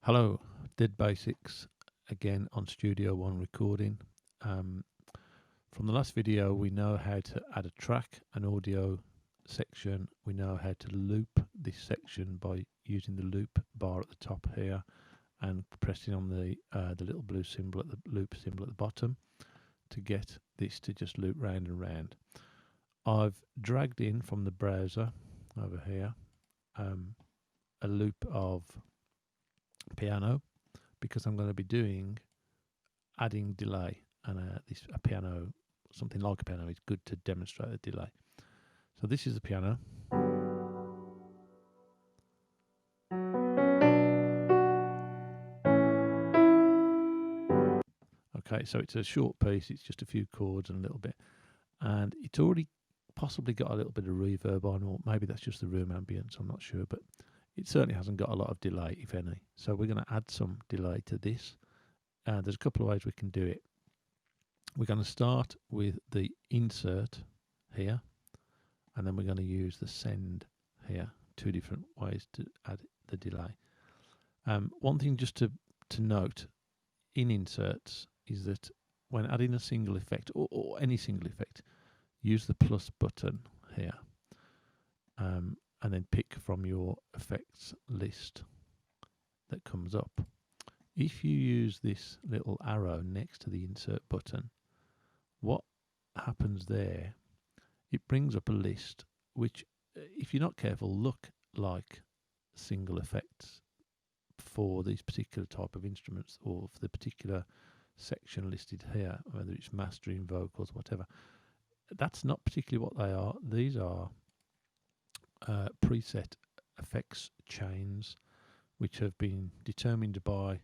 Hello, Dead Basics again on Studio One recording. From the last video, we know how to add a track, an audio section. We know how to loop this section by using the loop bar at the top here and pressing on the little blue symbol at the loop symbol at the bottom to get this to just loop round and round. I've dragged in from the browser over here a loop of piano because I'm going to be doing adding delay, and a piano, something like a piano, is good to demonstrate the delay. So this is the piano. Okay, so it's a short piece, it's just a few chords and a little bit, and it's already possibly got a little bit of reverb on, or maybe that's just the room ambience, I'm not sure, but it certainly hasn't got a lot of delay, if any. So we're going to add some delay to this. There's a couple of ways we can do it. We're going to start with the insert here, and then we're going to use the send here. Two different ways to add the delay. One thing just to note in inserts is that when adding a single effect, or any single effect, use the plus button here, and then pick from your effects list that comes up. If you use this little arrow next to the insert button, what happens there, it brings up a list which, if you're not careful, look like single effects for these particular type of instruments or for the particular section listed here, whether it's mastering, vocals, whatever. That's not particularly what they are. These are preset effects chains which have been determined by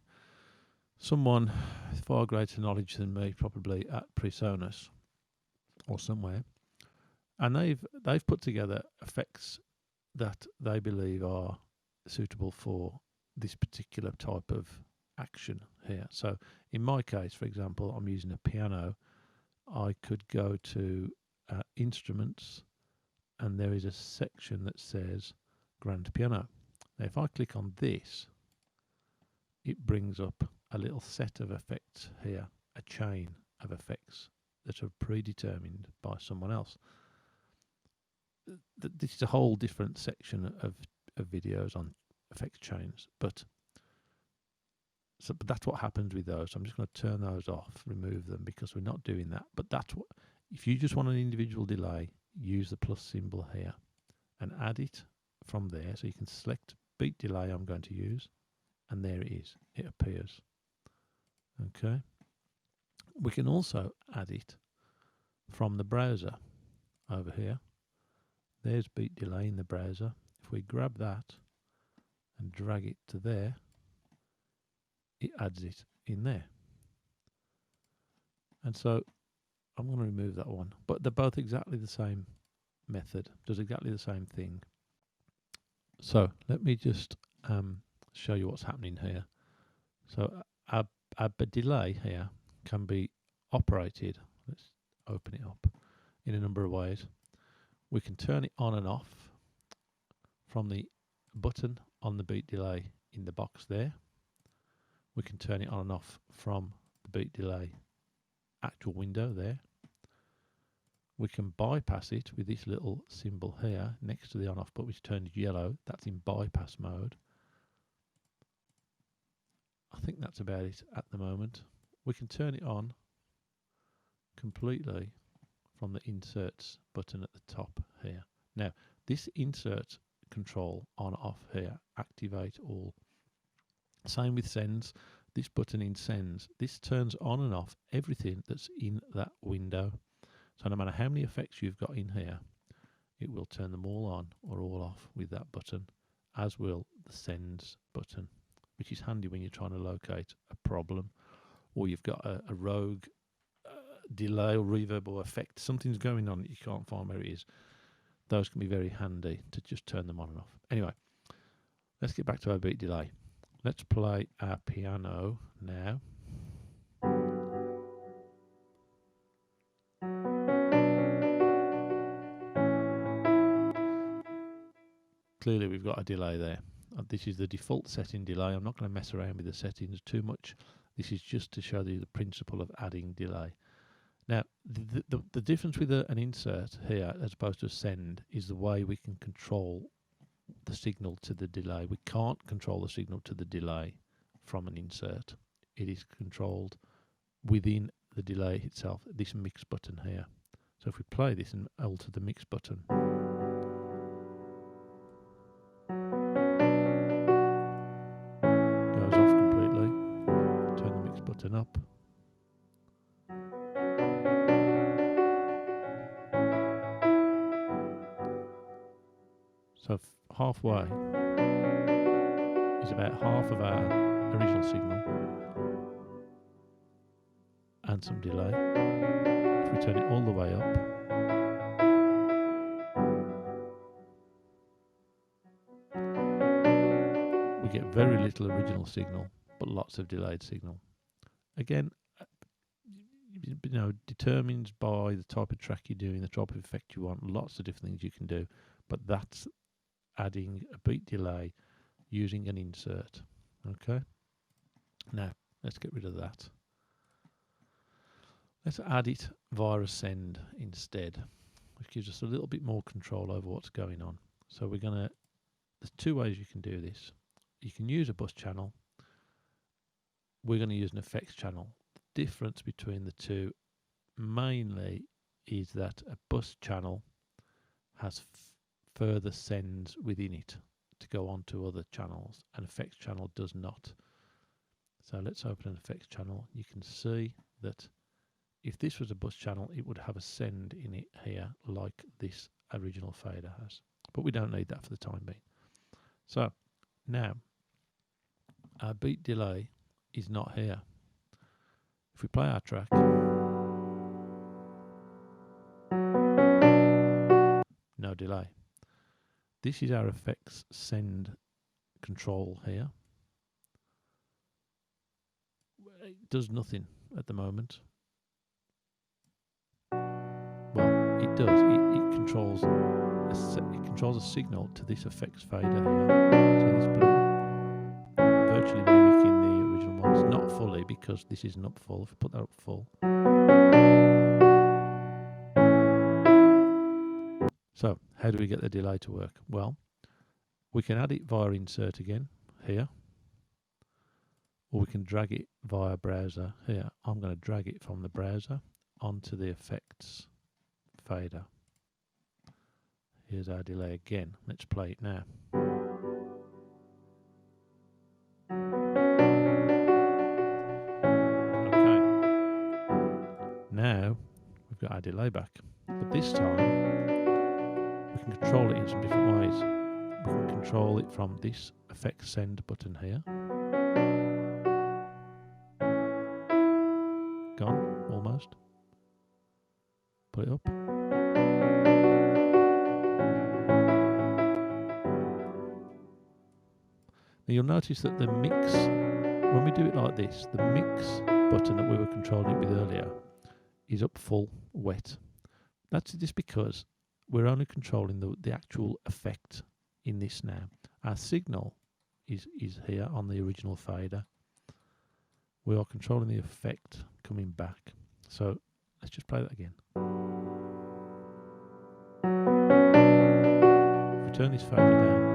someone with far greater knowledge than me, probably at PreSonus or somewhere, and they've put together effects that they believe are suitable for this particular type of action here. So in my case, for example, I'm using a piano. I could go to instruments, and there is a section that says grand piano. Now if I click on this, it brings up a little set of effects here, a chain of effects that are predetermined by someone else. This is a whole different section of videos on effects chains, but that's what happens with those. I'm just going to turn those off, remove them, because we're not doing that. But that's what, if you just want an individual delay, use the plus symbol here and add it from there. So you can select beat delay I'm going to use, and there it is. It appears. Okay. We can also add it from the browser over here. There's beat delay in the browser. If we grab that and drag it to there, it adds it in there. And so I'm going to remove that one, but they're both exactly the same method, does exactly the same thing. So let me just show you what's happening here. So our delay here can be operated, let's open it up, in a number of ways. We can turn it on and off from the button on the beat delay in the box there. We can turn it on and off from the beat delay actual window there. We can bypass it with this little symbol here next to the on off button, which turns yellow. That's in bypass mode. I think that's about it at the moment. We can turn it on completely from the inserts button at the top here. Now, this insert control on off here, activate all. Same with sends. This button in sends, this turns on and off everything that's in that window. So no matter how many effects you've got in here, it will turn them all on or all off with that button, as will the sends button, which is handy when you're trying to locate a problem, or you've got a rogue delay or reverb or effect. Something's going on that you can't find where it is. Those can be very handy to just turn them on and off. Anyway, let's get back to our beat delay. Let's play our piano now. Clearly we've got a delay there. This is the default setting delay. I'm not going to mess around with the settings too much. This is just to show you the principle of adding delay. Now, the difference with an insert here as opposed to a send is the way we can control the signal to the delay. We can't control the signal to the delay from an insert. It is controlled within the delay itself, this mix button here. So if we play this and alter the mix button, goes off completely, turn the mix button up. So halfway is about half of our original signal and some delay. If we turn it all the way up, we get very little original signal, but lots of delayed signal. Again, determined by the type of track you're doing, the type of effect you want, lots of different things you can do, but that's adding a beat delay using an insert. Okay, now let's get rid of that. Let's add it via a send instead, which gives us a little bit more control over what's going on. So there's two ways you can do this. You can use a bus channel. We're going to use an effects channel. The difference between the two mainly is that a bus channel has further sends within it to go on to other channels. An effects channel does not. So let's open an effects channel. You can see that if this was a bus channel, it would have a send in it here like this original fader has. But we don't need that for the time being. So now our beat delay is not here. If we play our track, no delay. This is our effects send control here. It does nothing at the moment. Well, it does. It controls a signal to this effects fader here. So this blue, virtually mimicking the original ones. Not fully because this isn't up full. If we put that up full. So how do we get the delay to work? Well, we can add it via insert again here, or we can drag it via browser here. I'm going to drag it from the browser onto the effects fader. Here's our delay again. Let's play it now. Okay. Now we've got our delay back. But this time we can control it in some different ways. We can control it from this effects send button here. Gone, almost. Put it up. Now you'll notice that the mix, when we do it like this, the mix button that we were controlling it with earlier is up full, wet. That's just because we're only controlling the actual effect in this now. Our signal is here on the original fader. We are controlling the effect coming back. So let's just play that again. If we turn this fader down,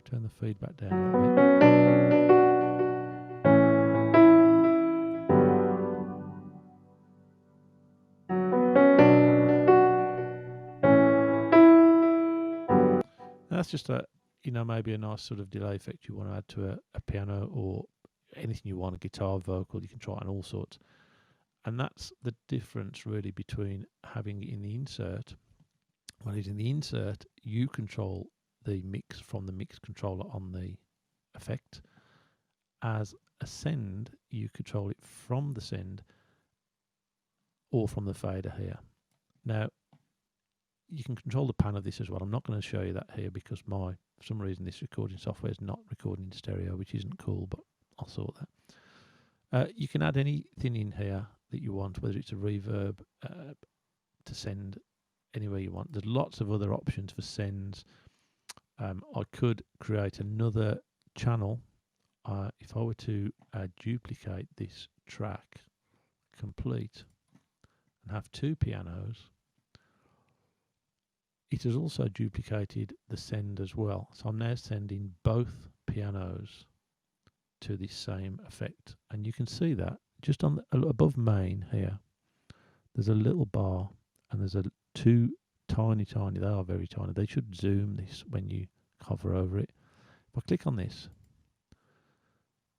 turn the feedback down a little bit. That's just maybe a nice sort of delay effect you want to add to a piano or anything you want, a guitar, vocal, you can try it on all sorts. And that's the difference really between having it in the insert. When it's in the insert, you control the mix from the mix controller on the effect. As a send, you control it from the send or from the fader here. Now, you can control the pan of this as well. I'm not going to show you that here because for some reason this recording software is not recording in stereo, which isn't cool, but I'll sort that. You can add anything in here that you want, whether it's a reverb to send anywhere you want. There's lots of other options for sends. I could create another channel. If I were to duplicate this track complete and have two pianos, it has also duplicated the send as well. So I'm now sending both pianos to this same effect. And you can see that just on above main here, there's a little bar and there's two tiny, they are very tiny. They should zoom this when you hover over it. If I click on this,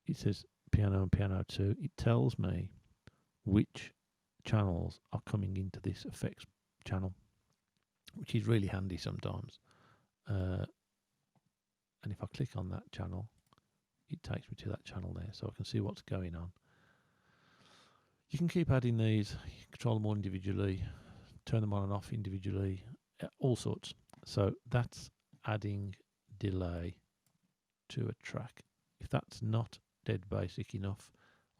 it says piano and piano 2. It tells me which channels are coming into this effects channel, which is really handy sometimes. And if I click on that channel, it takes me to that channel there, so I can see what's going on. You can keep adding these, you control them all individually, turn them on and off individually, all sorts. So that's adding delay to a track. If that's not dead basic enough,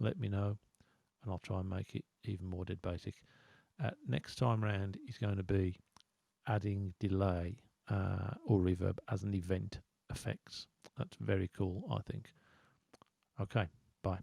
let me know and I'll try and make it even more dead basic. Next time round is going to be adding delay or reverb as an event effects. That's very cool, I think. Okay, bye.